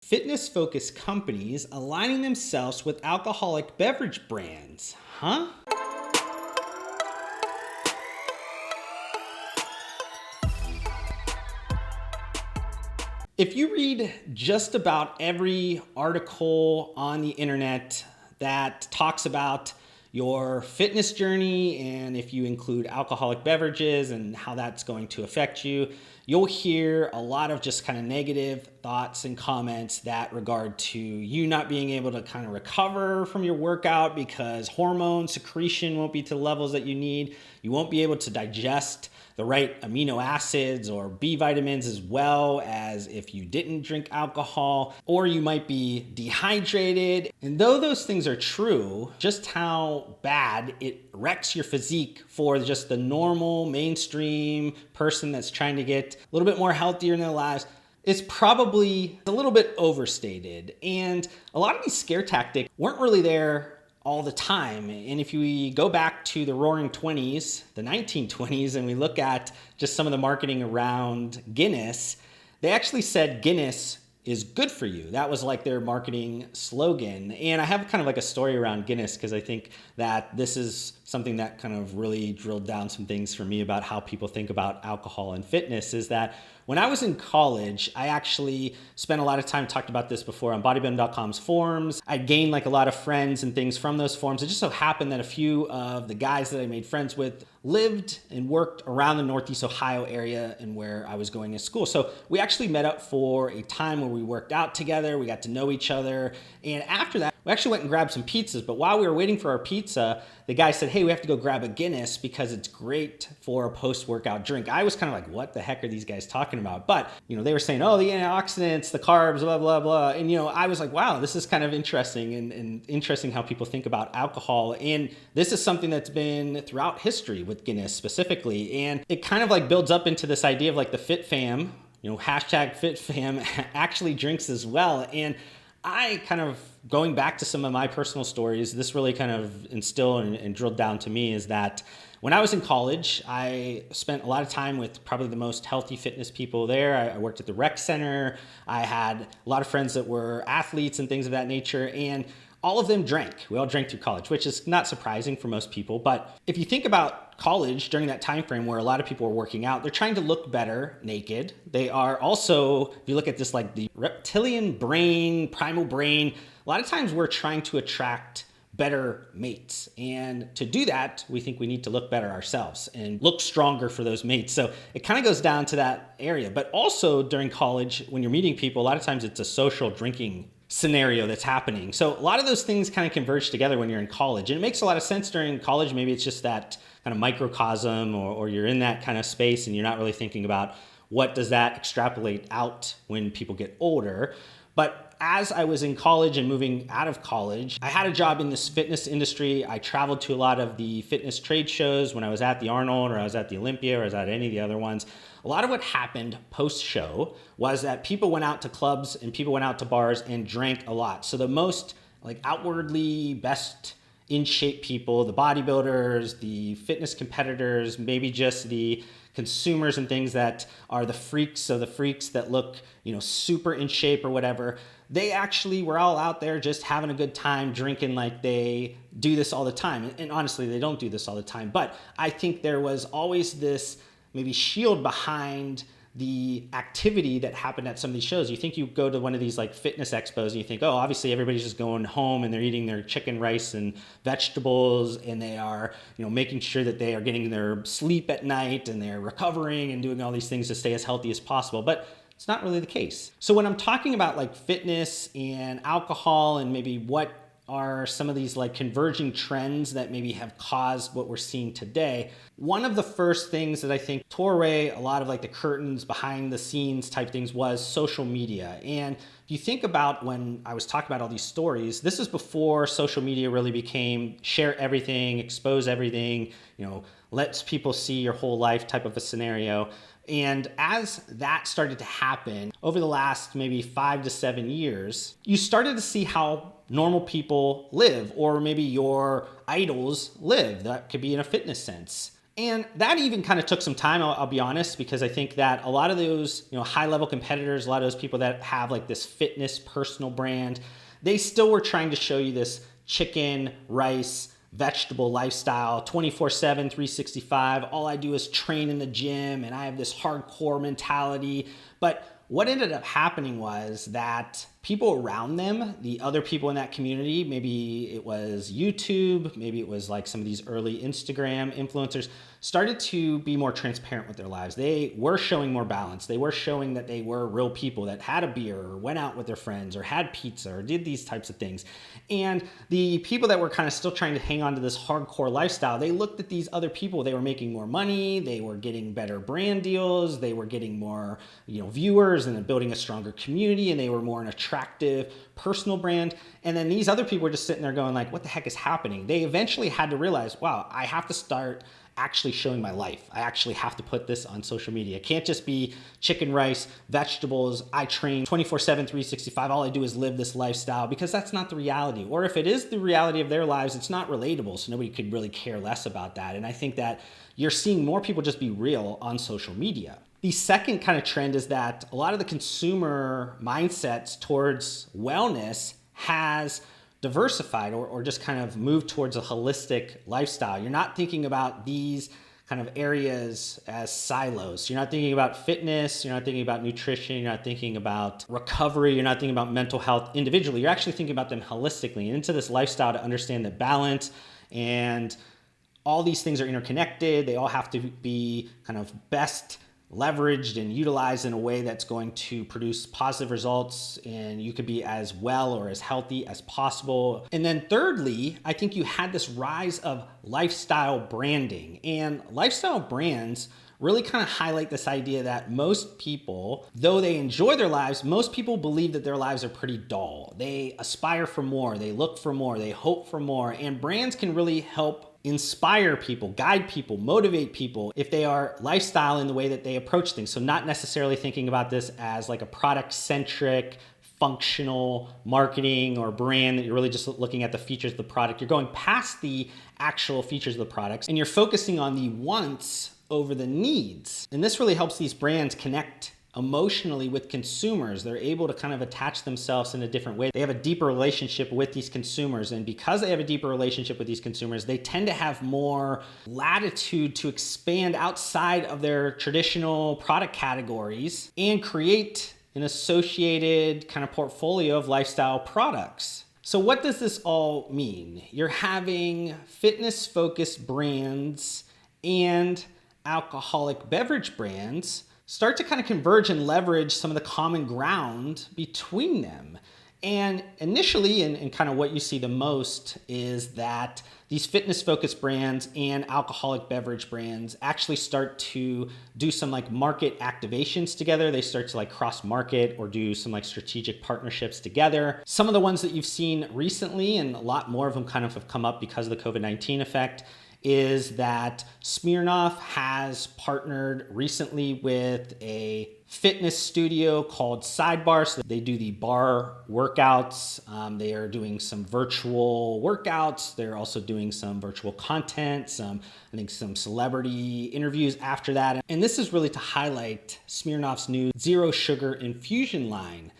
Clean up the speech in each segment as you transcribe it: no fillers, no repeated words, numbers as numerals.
Fitness-focused companies aligning themselves with alcoholic beverage brands, huh? If you read just about every article on the internet that talks about your fitness journey, and if you include alcoholic beverages and how that's going to affect you, you'll hear a lot of just kind of negative thoughts and comments that regard to you not being able to kind of recover from your workout because hormone secretion won't be to the levels that you need. You won't be able to digest the right amino acids or B vitamins, as well as if you didn't drink alcohol, or you might be dehydrated. And though those things are true, just how bad it wrecks your physique for just the normal mainstream person that's trying to get a little bit more healthier in their lives, it's probably a little bit overstated. And a lot of these scare tactics weren't really there all the time. And if we go back to the roaring 20s, the 1920s, and we look at just some of the marketing around Guinness, they actually said Guinness is good for you. That was like their marketing slogan. And I have kind of like a story around Guinness because I think that this is something that kind of really drilled down some things for me about how people think about alcohol and fitness. Is that when I was in college, I actually spent a lot of time, talked about this before, on bodybuilding.com's forums. I gained like a lot of friends and things from those forums. It just so happened that a few of the guys that I made friends with lived and worked around the Northeast Ohio area and where I was going to school. So we actually met up for a time where we worked out together. We got to know each other. And after that, we actually went and grabbed some pizzas. But while we were waiting for our pizza, the guy said, hey, we have to go grab a Guinness because it's great for a post-workout drink. I was kind of like, what the heck are these guys talking about? But, they were saying, oh, the antioxidants, the carbs, blah, blah, blah. And, I was like, wow, this is kind of interesting and interesting how people think about alcohol. And this is something that's been throughout history with Guinness specifically. And it kind of like builds up into this idea of like the fit fam, hashtag fit fam actually drinks as well. And I kind of, going back to some of my personal stories, this really kind of instilled and drilled down to me is that when I was in college, I spent a lot of time with probably the most healthy fitness people there. I worked at the rec center. I had a lot of friends that were athletes and things of that nature. And all of them drank. We all drank through college, which is not surprising for most people. But if you think about college during that time frame where a lot of people are working out, they're trying to look better naked. They are also, if you look at this like the reptilian brain, primal brain, a lot of times we're trying to attract better mates. And to do that, we think we need to look better ourselves and look stronger for those mates. So it kind of goes down to that area. But also during college, when you're meeting people, a lot of times it's a social drinking scenario that's happening. So a lot of those things kind of converge together when you're in college. And it makes a lot of sense during college. Maybe it's just that kind of microcosm or you're in that kind of space and you're not really thinking about what does that extrapolate out when people get older. But as I was in college and moving out of college, I had a job in this fitness industry. I traveled to a lot of the fitness trade shows when I was at the Arnold or I was at the Olympia or I was at any of the other ones. A lot of what happened post-show was that people went out to clubs and people went out to bars and drank a lot. So the most like outwardly best in shape people, the bodybuilders, the fitness competitors, maybe just the consumers and things that are the freaks of the freaks that look, super in shape or whatever, they actually were all out there just having a good time drinking like they do this all the time. And honestly, they don't do this all the time. But I think there was always this maybe shield behind the activity that happened at some of these shows. You think you go to one of these like fitness expos and you think, oh, obviously everybody's just going home and they're eating their chicken, rice, and vegetables, and they are, making sure that they are getting their sleep at night and they're recovering and doing all these things to stay as healthy as possible. But it's not really the case. So when I'm talking about like fitness and alcohol and maybe what are some of these like converging trends that maybe have caused what we're seeing today, one of the first things that I think tore away a lot of like the curtains behind the scenes type things was social media. And if you think about when I was talking about all these stories, this is before social media really became share everything, expose everything, lets people see your whole life type of a scenario. And as that started to happen over the last maybe 5 to 7 years, you started to see how normal people live, or maybe your idols live. That could be in a fitness sense. And that even kind of took some time, I'll be honest, because I think that a lot of those, high level competitors, a lot of those people that have like this fitness personal brand, they still were trying to show you this chicken, rice, vegetable lifestyle, 24/7, 365. All I do is train in the gym and I have this hardcore mentality. But what ended up happening was that people around them, the other people in that community, maybe it was YouTube, maybe it was like some of these early Instagram influencers, started to be more transparent with their lives. They were showing more balance. They were showing that they were real people that had a beer or went out with their friends or had pizza or did these types of things. And the people that were kind of still trying to hang on to this hardcore lifestyle, they looked at these other people. They were making more money. They were getting better brand deals. They were getting more, viewers and building a stronger community. And they were more an attractive personal brand. And then these other people were just sitting there going like, what the heck is happening? They eventually had to realize, wow, I have to start actually showing my life. I actually have to put this on social media. It can't just be chicken, rice, vegetables. I train 24/7, 365. All I do is live this lifestyle, because that's not the reality. Or if it is the reality of their lives, it's not relatable. So nobody could really care less about that. And I think that you're seeing more people just be real on social media. The second kind of trend is that a lot of the consumer mindsets towards wellness has diversified or just kind of moved towards a holistic lifestyle. You're not thinking about these kind of areas as silos. You're not thinking about fitness. You're not thinking about nutrition. You're not thinking about recovery. You're not thinking about mental health individually. You're actually thinking about them holistically and into this lifestyle to understand that balance and all these things are interconnected. They all have to be kind of best leveraged and utilized in a way that's going to produce positive results, and you could be as well or as healthy as possible. And then thirdly, I think you had this rise of lifestyle branding, and lifestyle brands really kind of highlight this idea that most people, though they enjoy their lives, most people believe that their lives are pretty dull. They aspire for more, they look for more, they hope for more, and brands can really help inspire people, guide people, motivate people if they are lifestyle in the way that they approach things. So not necessarily thinking about this as like a product-centric, functional marketing or brand that you're really just looking at the features of the product. You're going past the actual features of the products and you're focusing on the wants over the needs. And this really helps these brands connect emotionally with consumers. They're able to kind of attach themselves in a different way. They have a deeper relationship with these consumers. And because they have a deeper relationship with these consumers, they tend to have more latitude to expand outside of their traditional product categories and create an associated kind of portfolio of lifestyle products. So what does this all mean? You're having fitness-focused brands and alcoholic beverage brands start to kind of converge and leverage some of the common ground between them. And initially, and kind of what you see the most is that these fitness-focused brands and alcoholic beverage brands actually start to do some like market activations together. They start to like cross-market or do some like strategic partnerships together. Some of the ones that you've seen recently, and a lot more of them kind of have come up because of the COVID-19 effect, is that Smirnoff has partnered recently with a fitness studio called Sidebar. So they do the bar workouts. They are doing some virtual workouts. They're also doing some virtual content, some celebrity interviews after that. And this is really to highlight Smirnoff's new zero sugar infusion line.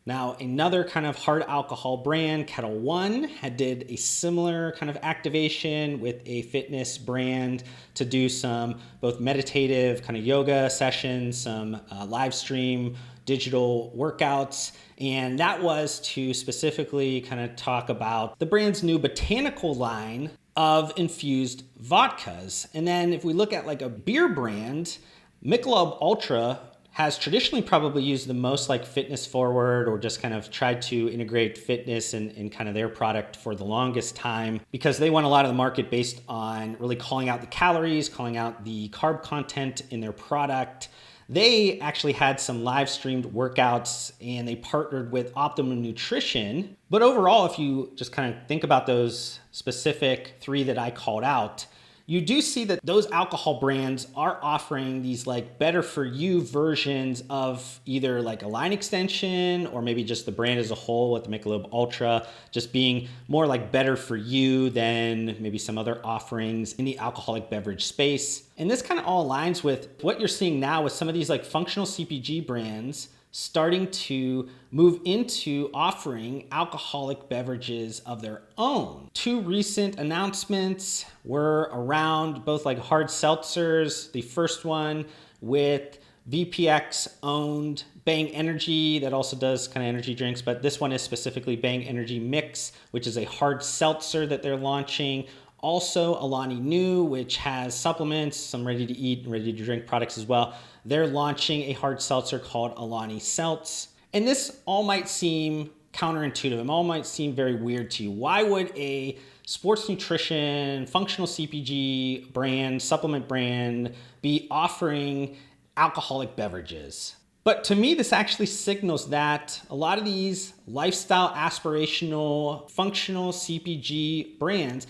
Now, another kind of hard alcohol brand, Kettle One, did a similar kind of activation with a fitness brand to do some both meditative kind of yoga sessions, some live stream digital workouts. And that was to specifically kind of talk about the brand's new botanical line of infused vodkas. And then if we look at like a beer brand, MIXX Ultra has traditionally probably used the most like fitness forward or just kind of tried to integrate fitness in kind of their product for the longest time, because they won a lot of the market based on really calling out the calories, calling out the carb content in their product. They actually had some live streamed workouts and they partnered with Optimum Nutrition. But overall, if you just kind of think about those specific three that I called out, you do see that those alcohol brands are offering these like better for you versions of either like a line extension or maybe just the brand as a whole with the Michelob Ultra just being more like better for you than maybe some other offerings in the alcoholic beverage space. And this kind of all aligns with what you're seeing now with some of these like functional CPG brands starting to move into offering alcoholic beverages of their own. Two recent announcements were around both like hard seltzers, the first one with VPX-owned Bang Energy that also does kind of energy drinks, but this one is specifically Bang Energy MIXX, which is a hard seltzer that they're launching. Also, Alani Nu, which has supplements, some ready to eat and ready to drink products as well. They're launching a hard seltzer called Alani Seltz. And this all might seem counterintuitive. It all might seem very weird to you. Why would a sports nutrition, functional CPG brand, supplement brand be offering alcoholic beverages? But to me, this actually signals that a lot of these lifestyle, aspirational, functional CPG brands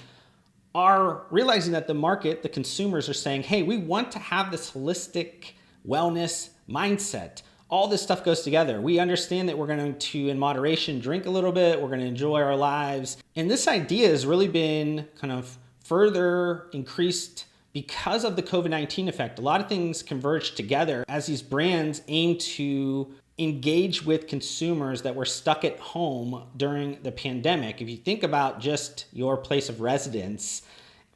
are realizing that the market, the consumers are saying, hey, we want to have this holistic wellness mindset. All this stuff goes together. We understand that we're going to, in moderation, drink a little bit. We're going to enjoy our lives. And this idea has really been kind of further increased because of the COVID-19 effect. A lot of things converged together as these brands aim to engage with consumers that were stuck at home during the pandemic. If you think about just your place of residence,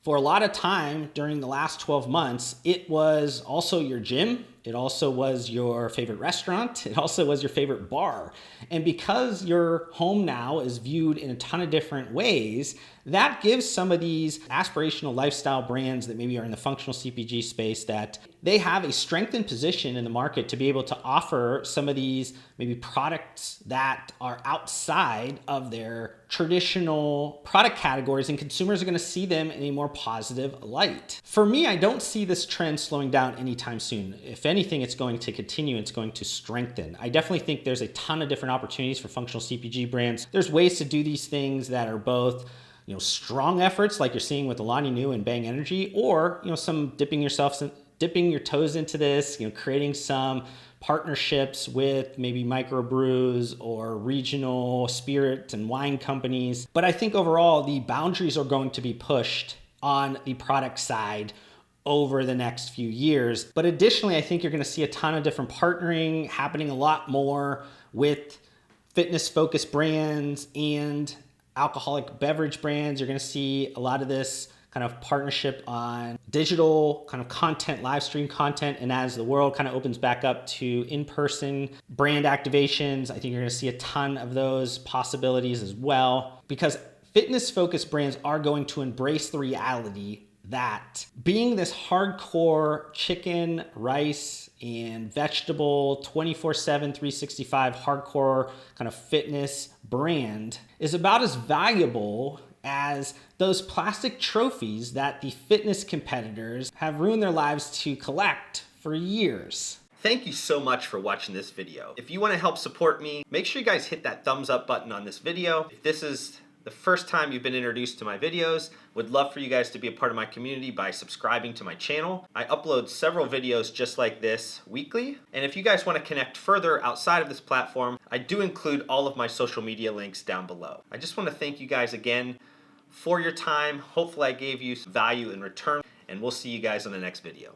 for a lot of time during the last 12 months, it was also your gym. It also was your favorite restaurant. It also was your favorite bar. And because your home now is viewed in a ton of different ways, that gives some of these aspirational lifestyle brands that maybe are in the functional CPG space that they have a strengthened position in the market to be able to offer some of these maybe products that are outside of their traditional product categories, and consumers are going to see them in a more positive light. For me, I don't see this trend slowing down anytime soon. If anything, it's going to continue. It's going to strengthen. I definitely think there's a ton of different opportunities for functional CPG brands. There's ways to do these things that are both strong efforts like you're seeing with Alani Nu and Bang Energy, or some dipping your toes into this, creating some partnerships with maybe microbrews or regional spirit and wine companies. But I think overall the boundaries are going to be pushed on the product side over the next few years. But additionally, I think you're going to see a ton of different partnering happening a lot more with fitness-focused brands and alcoholic beverage brands. You're going to see a lot of this kind of partnership on digital kind of content, live stream content. And as the world kind of opens back up to in-person brand activations, I think you're going to see a ton of those possibilities as well, because fitness-focused brands are going to embrace the reality that being this hardcore chicken, rice, and vegetable 24/7, 365 hardcore kind of fitness brand is about as valuable as those plastic trophies that the fitness competitors have ruined their lives to collect for years. Thank you so much for watching this video. If you want to help support me, make sure you guys hit that thumbs up button on this video. If this is the first time you've been introduced to my videos, would love for you guys to be a part of my community by subscribing to my channel. I upload several videos just like this weekly. And if you guys want to connect further outside of this platform, I do include all of my social media links down below. I just want to thank you guys again for your time. Hopefully I gave you some value in return, and we'll see you guys on the next video.